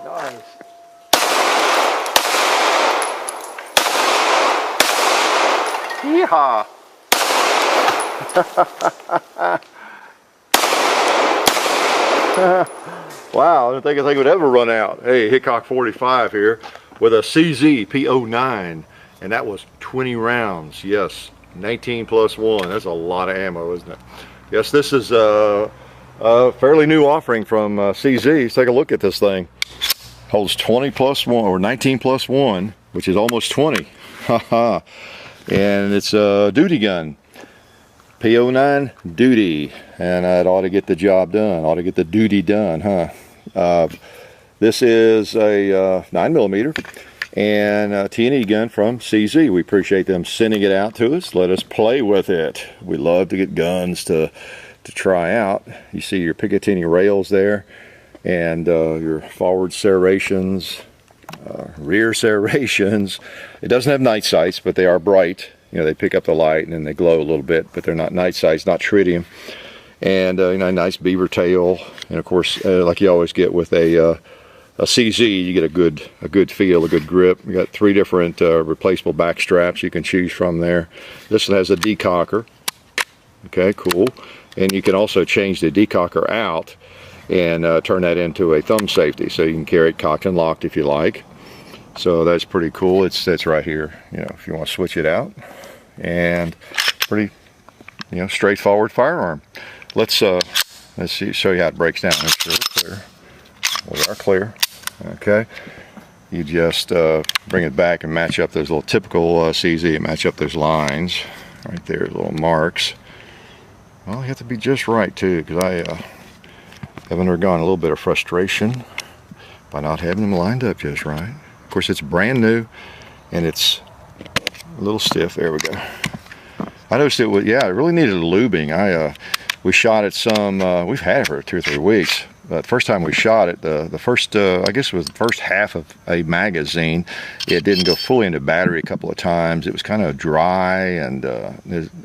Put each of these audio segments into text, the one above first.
Nice. Yeehaw. Wow, I didn't think it would ever run out. Hey, Hickok 45 here with a CZ P-09, and that was 20 rounds. Yes, 19 plus 1. That's a lot of ammo, isn't it? Yes, this is a fairly new offering from CZ. Let's take a look at this thing. Holds 20 plus 1 or 19 plus 1, which is almost 20. Haha. And it's a duty gun. P-09 duty, and it ought to get the job done, ought to get the duty done, huh? This is a 9mm and a T&E gun from CZ. We appreciate them sending it out to us. Let us play with it. We love to get guns to try out. You see your Picatinny rails there, and your forward serrations, rear serrations. It doesn't have night sights, but they are bright. You know, they pick up the light and then they glow a little bit, but they're not night sights, not tritium. And you know, a nice beaver tail, and of course, like you always get with a CZ, you get a good feel, a good grip. You got 3 different replaceable back straps you can choose from there. This one has a decocker. Okay, cool. And you can also change the decocker out and turn that into a thumb safety, so you can carry it cocked and locked if you like. So that's pretty cool. It's right here. You know, if you want to switch it out, and pretty, you know, straightforward firearm. Let's see, show you how it breaks down. Make sure we're clear. We are clear. Okay. You just bring it back and match up those little typical CZ. Match up those lines right there, little marks. Well, you have to be just right too, because I have undergone a little bit of frustration by not having them lined up just right. Of course, it's brand new and it's a little stiff. There we go. I noticed it was, yeah, it really needed lubing. We shot it some, we've had it for 2 or 3 weeks. But first time we shot it, the first, I guess it was the first half of a magazine, it didn't go fully into battery a couple of times. It was kind of dry, and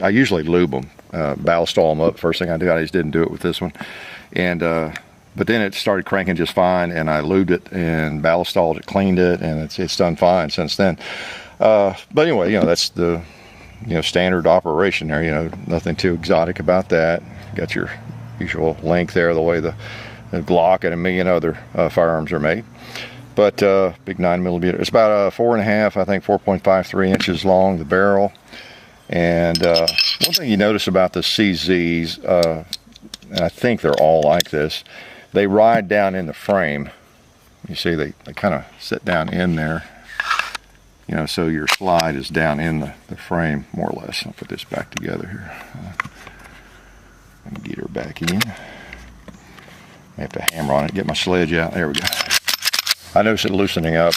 I usually lube them, ballastol them up. First thing I do, I just didn't do it with this one. And but then it started cranking just fine, and I lubed it and ballastoled it, cleaned it, and it's done fine since then. But anyway, you know, that's the, you know, standard operation there. You know, nothing too exotic about that. Got your usual length there, the way the Glock and a million other firearms are made. But big 9mm. It's about 4.5, I think 4.53 inches long, the barrel. And one thing you notice about the CZs, and I think they're all like this, they ride down in the frame. You see, they kind of sit down in there. You know, so your slide is down in the frame, more or less. I'll put this back together here. And get her back in. I have to hammer on it, get my sledge out. There we go. I notice it loosening up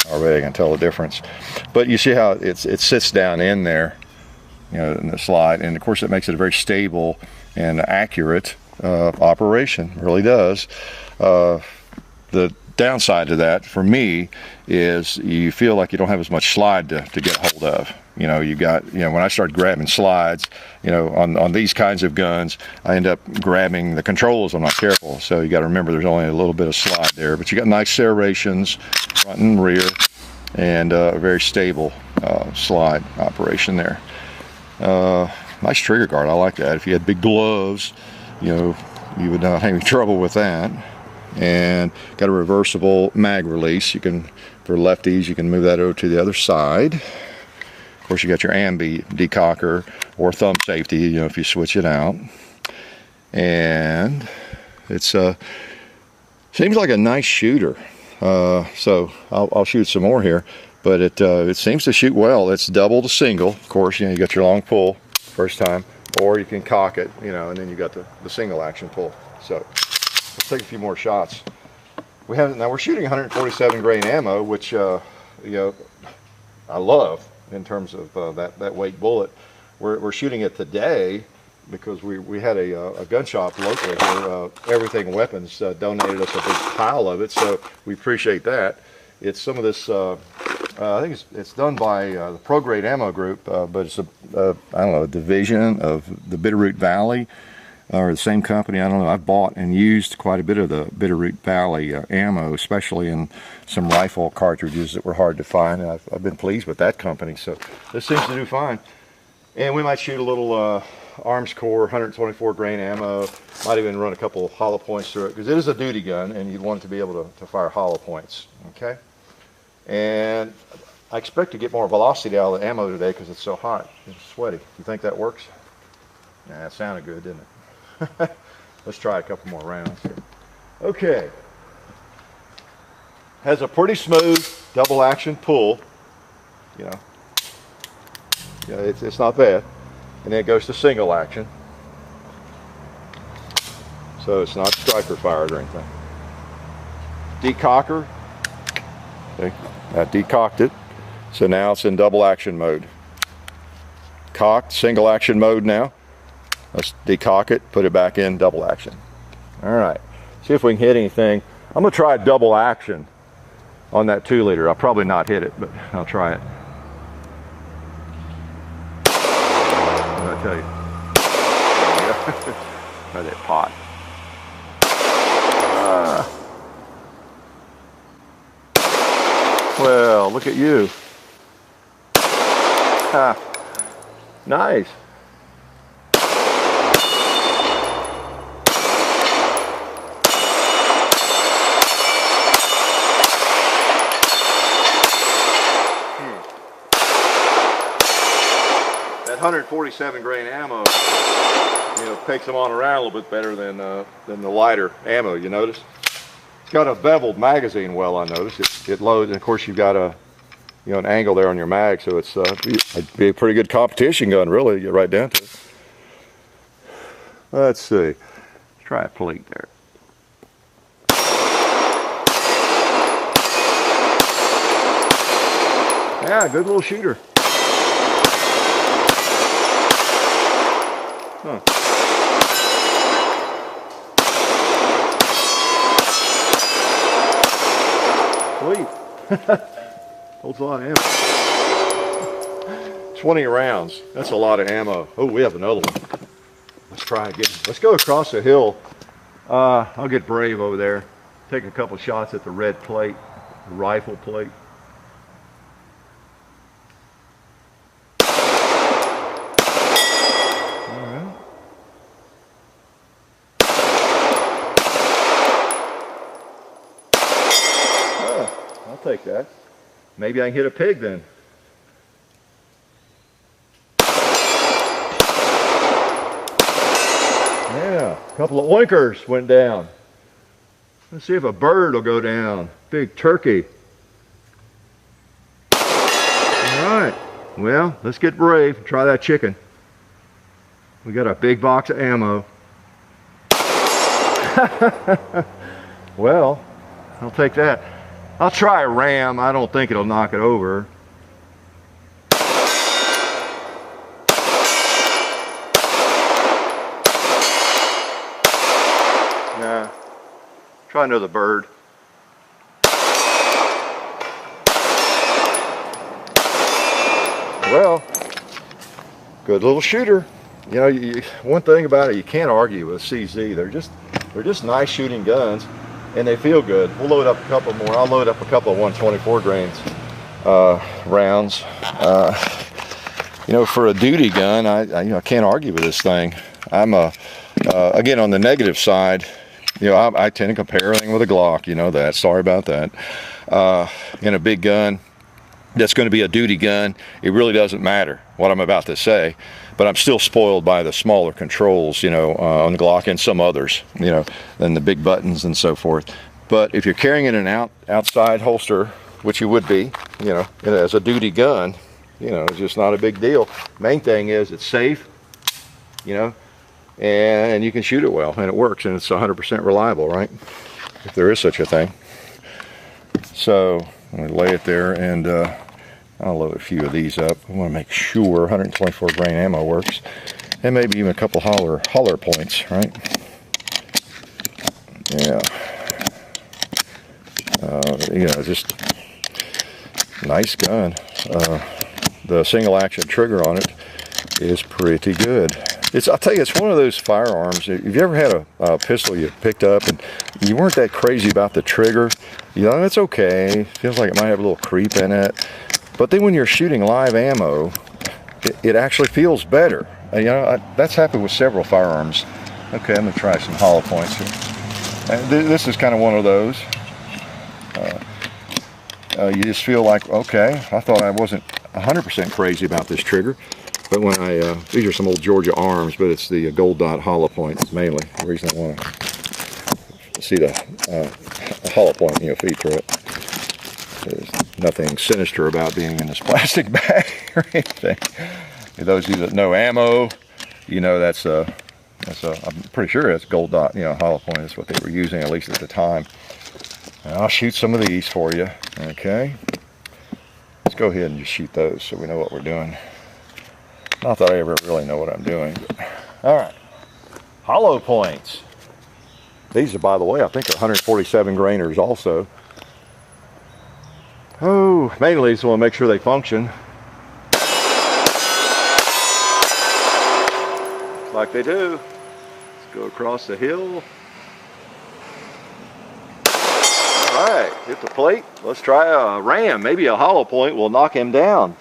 already. I can tell the difference. But you see how it sits down in there, you know, in the slide. And of course, it makes it a very stable and accurate operation. It really does. The downside to that, for me, is you feel like you don't have as much slide to get hold of. You know, you got, you know, when I start grabbing slides, you know, on these kinds of guns, I end up grabbing the controls. I'm not careful. So you got to remember there's only a little bit of slide there, but you got nice serrations, front and rear, and a very stable slide operation there. Nice trigger guard. I like that. If you had big gloves, you know, you would not have any trouble with that. And got a reversible mag release. You can, for lefties, you can move that over to the other side. Of course, you got your ambi decocker or thumb safety, you know, if you switch it out. And it's seems like a nice shooter. So I'll shoot some more here, but it seems to shoot well. It's double to single. Of course, you know, you got your long pull first time, or you can cock it, you know, and then you got the single action pull. So let's take a few more shots. We haven't, now we're shooting 147 grain ammo, which you know, I love in terms of that weight bullet. We're shooting it today because we had a gun shop locally here, Everything Weapons donated us a big pile of it, so we appreciate that. It's some of this I think it's done by the Pro Grade Ammo Group, but it's I don't know, a division of the Bitterroot Valley, or the same company. I don't know. I've bought and used quite a bit of the Bitterroot Valley ammo, especially in some rifle cartridges that were hard to find. And I've been pleased with that company. So this seems to do fine. And we might shoot a little Arms Corps 124 grain ammo. Might even run a couple of hollow points through it, because it is a duty gun and you'd want it to be able to fire hollow points. Okay. And I expect to get more velocity out of the ammo today because it's so hot. It's sweaty. You think that works? Yeah, it sounded good, didn't it? Let's try a couple more rounds. Okay. Has a pretty smooth double action pull. You know. Yeah, it's not bad. And then it goes to single action. So it's not striker fired or anything. Decocker. Okay. That decocked it. So now it's in double action mode. Cocked, single action mode now. Let's decock it, put it back in double action. All right, see if we can hit anything. I'm gonna try double action on that 2 liter. I'll probably not hit it, but I'll try it. What did I tell you? Try that pot. Well, look at you. Nice. That 147 grain ammo, you know, takes them on around a little bit better than the lighter ammo. You notice? It's got a beveled magazine well. I noticed it loads, and of course you've got a an angle there on your mag, so it's it'd be a pretty good competition gun, really. You get right down to it. Let's see. Let's try a plate there. Yeah, good little shooter. Huh. Sweet. Holds a lot of ammo. 20 rounds. That's a lot of ammo. Oh, we have another one. Let's try again. Let's go across the hill. I'll get brave over there. Take a couple shots at the red plate, the rifle plate. I'll take that. Maybe I can hit a pig then. Yeah, a couple of oinkers went down. Let's see if a bird will go down. Big turkey. All right. Well, let's get brave. Try that chicken. We got a big box of ammo. Well, I'll take that. I'll try a ram. I don't think it'll knock it over. Nah. Try another bird. Well, good little shooter. You know, one thing about it, you can't argue with CZ. They're just nice shooting guns. And they feel good. We'll load up a couple more. I'll load up a couple of 124 grains rounds. You know, for a duty gun, I can't argue with this thing. I'm again, on the negative side, you know, I tend to compare everything with a Glock. You know that. Sorry about that. In a big gun that's going to be a duty gun, it really doesn't matter what I'm about to say. But I'm still spoiled by the smaller controls, you know, on the Glock and some others, you know, than the big buttons and so forth. But if you're carrying it in an outside holster, which you would be, you know, as a duty gun, you know, it's just not a big deal. Main thing is it's safe, you know, and you can shoot it well, and it works, and it's 100% reliable, right? If there is such a thing. So I'm going to lay it there, and I'll load a few of these up. I want to make sure 124 grain ammo works, and maybe even a couple holler points, right? Yeah. You know, just Nice gun. The single action trigger on it is pretty good. I'll tell you, it's one of those firearms. If you ever had a pistol you picked up and you weren't that crazy about the trigger, you know, it's okay. Feels like it might have a little creep in it. But then when you're shooting live ammo, it actually feels better. You know, that's happened with several firearms. Okay, I'm gonna try some hollow points here. And this is kind of one of those. You just feel like, okay, I thought I wasn't 100% crazy about this trigger, but when these are some old Georgia arms, but it's the gold dot hollow point mainly. The reason I want to see the hollow point, you know, feed through it. There's nothing sinister about being in this plastic bag or anything. Those of you that know ammo, you know I'm pretty sure it's gold dot, you know, hollow point is what they were using, at least at the time. And I'll shoot some of these for you, okay? Let's go ahead and just shoot those so we know what we're doing. Not that I ever really know what I'm doing. All right, hollow points. These are, by the way, I think 147 grainers also. Oh, mainly just want to make sure they function. Like they do. Let's go across the hill. Alright, hit the plate. Let's try a ram. Maybe a hollow point will knock him down.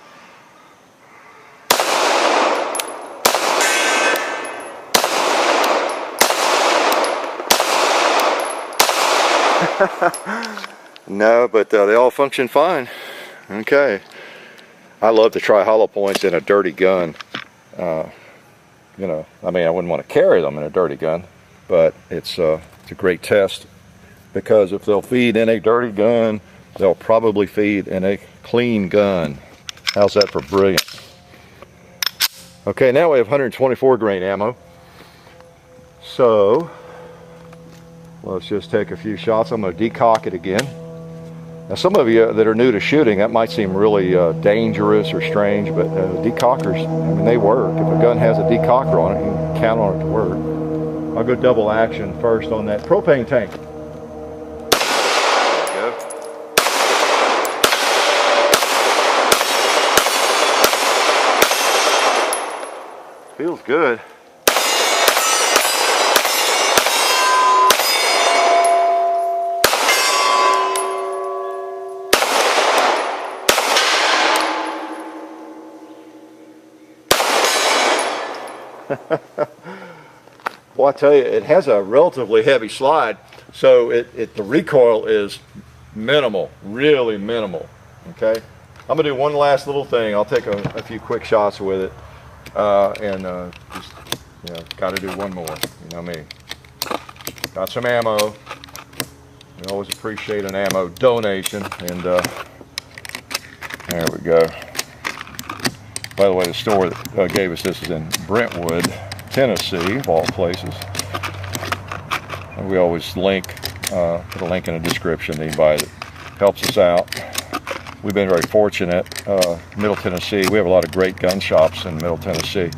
No, but they all function fine. Okay. I love to try hollow points in a dirty gun. You know, I mean, I wouldn't want to carry them in a dirty gun, but it's a great test, because if they'll feed in a dirty gun, they'll probably feed in a clean gun. How's that for brilliant? Okay, now we have 124 grain ammo. So let's just take a few shots. I'm going to decock it again. Now, some of you that are new to shooting, that might seem really dangerous or strange, but decockers, I mean, they work. If a gun has a decocker on it, you can count on it to work. I'll go double action first on that propane tank. There we go. Feels good. Well, I tell you, it has a relatively heavy slide, so the recoil is minimal, really minimal. Okay, I'm gonna do one last little thing. I'll take a few quick shots with it, and just, you know, got to do one more. You know me. Got some ammo. We always appreciate an ammo donation, and there we go. By the way, the store that gave us this is in Brentwood, Tennessee, of all places. And we always link, put a link in the description to anybody that helps us out. We've been very fortunate. Middle Tennessee, we have a lot of great gun shops in Middle Tennessee,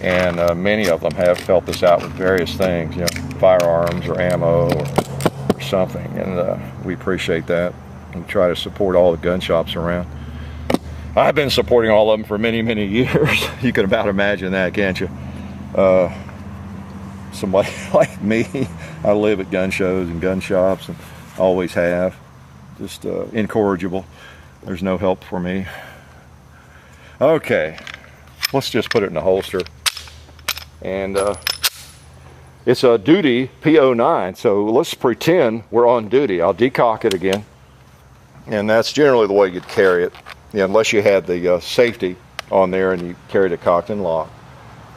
and many of them have helped us out with various things, you know, firearms or ammo or something, and we appreciate that. We try to support all the gun shops around. I've been supporting all of them for many, many years. You can about imagine that, can't you? Somebody like me, I live at gun shows and gun shops, and always have. Just incorrigible. There's no help for me. Okay, let's just put it in a holster. And it's a duty P-09, so let's pretend we're on duty. I'll decock it again. And that's generally the way you'd carry it. Yeah, unless you had the safety on there and you carried it cocked and locked.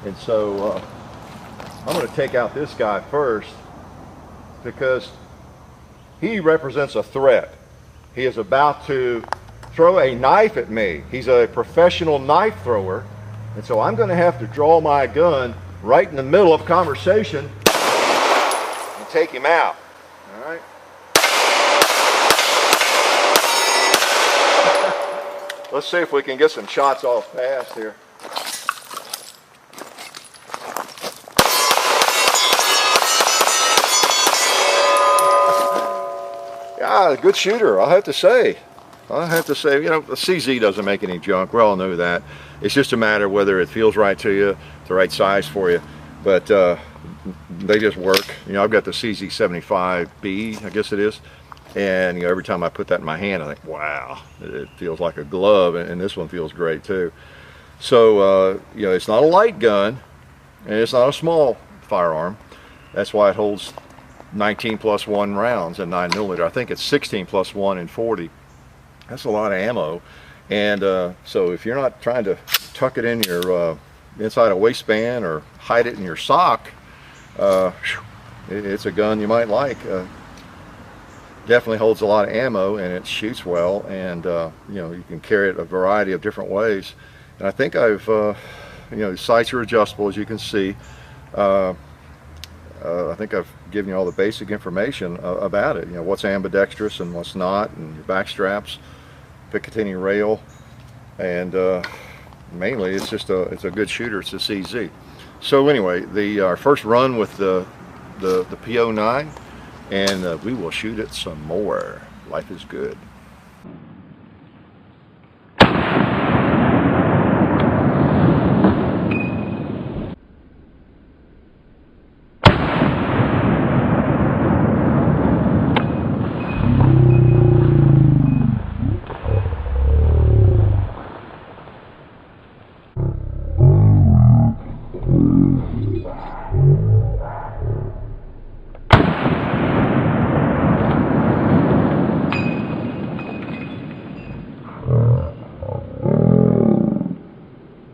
And so I'm going to take out this guy first, because he represents a threat. He is about to throw a knife at me. He's a professional knife thrower, and so I'm going to have to draw my gun right in the middle of conversation and take him out. All right. Let's see if we can get some shots off fast here. Yeah, good shooter, I'll have to say. I have to say, you know, the CZ doesn't make any junk. We all know that. It's just a matter of whether it feels right to you, the right size for you. But they just work. You know, I've got the CZ75B, I guess it is. And you know, every time I put that in my hand, I think, wow, it feels like a glove. And this one feels great too. So, you know, it's not a light gun, and it's not a small firearm. That's why it holds 19+1 rounds and 9mm. I think it's 16+1 and 40. That's a lot of ammo. And so if you're not trying to tuck it in your inside a waistband or hide it in your sock, it's a gun you might like. Definitely holds a lot of ammo, and it shoots well, and you know, you can carry it a variety of different ways. And I think I've you know, the sights are adjustable, as you can see. I think I've given you all the basic information about it. You know, what's ambidextrous and what's not, and your back straps, Picatinny rail, and mainly it's just it's a good shooter. It's a CZ. So anyway, our first run with the P-09, and we will shoot it some more. Life is good.